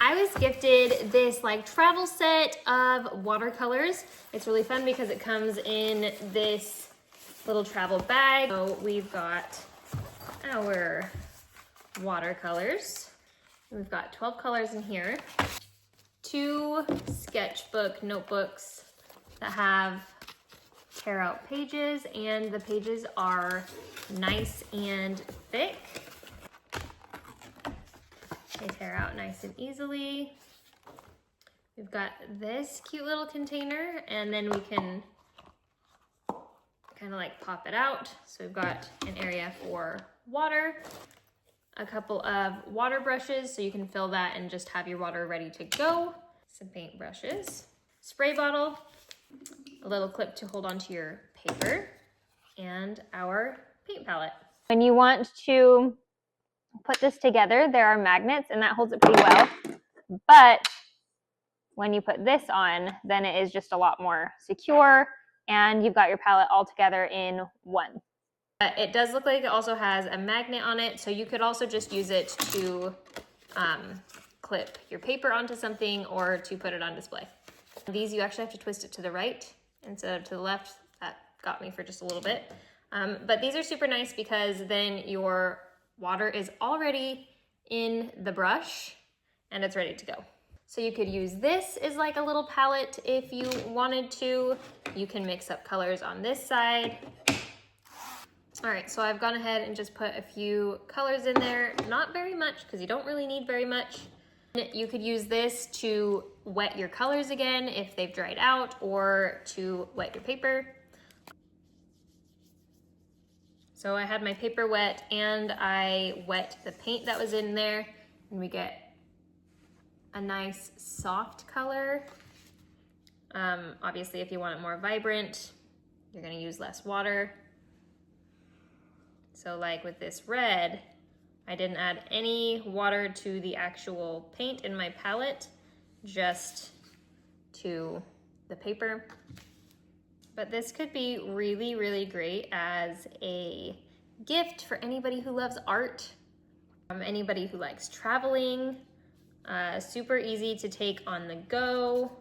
I was gifted this like travel set of watercolors. It's really fun because it comes in this little travel bag. So we've got our watercolors. We've got 12 colors in here. 2 sketchbook notebooks that have tear out pages, and the pages are nice and thick. They tear out nice and easily. We've got this cute little container, and then we can kind of like pop it out. So we've got an area for water, a couple of water brushes so you can fill that and just have your water ready to go, some paint brushes, spray bottle, a little clip to hold onto your paper, and our paint palette. When you want to put this together, there are magnets and that holds it pretty well, but when you put this on, then it is just a lot more secure and you've got your palette all together in one. It does look like it also has a magnet on it, so you could also just use it to clip your paper onto something or to put it on display. These, you actually have to twist it to the right instead of to the left. That got me for just a little bit. But these are super nice because then your water is already in the brush and it's ready to go. So you could use this as like a little palette if you wanted to. You can mix up colors on this side. All right, so I've gone ahead and just put a few colors in there, not very much because you don't really need very much. You could use this to wet your colors again if they've dried out, or to wet your paper. So I had my paper wet and I wet the paint that was in there, and we get a nice soft color. Obviously, if you want it more vibrant, you're gonna use less water. So like with this red, I didn't add any water to the actual paint in my palette, just to the paper. But this could be really, really great as a gift for anybody who loves art, anybody who likes traveling. Super easy to take on the go.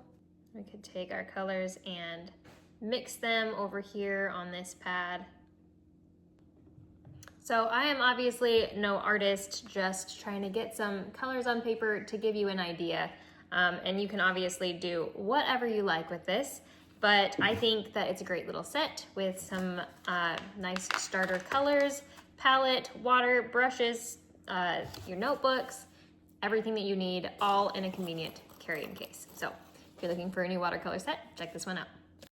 We could take our colors and mix them over here on this pad. So I am obviously no artist, just trying to get some colors on paper to give you an idea. And you can obviously do whatever you like with this, but I think that it's a great little set with some nice starter colors, palette, water, brushes, your notebooks, everything that you need, all in a convenient carry-in case. So if you're looking for a new watercolor set, check this one out.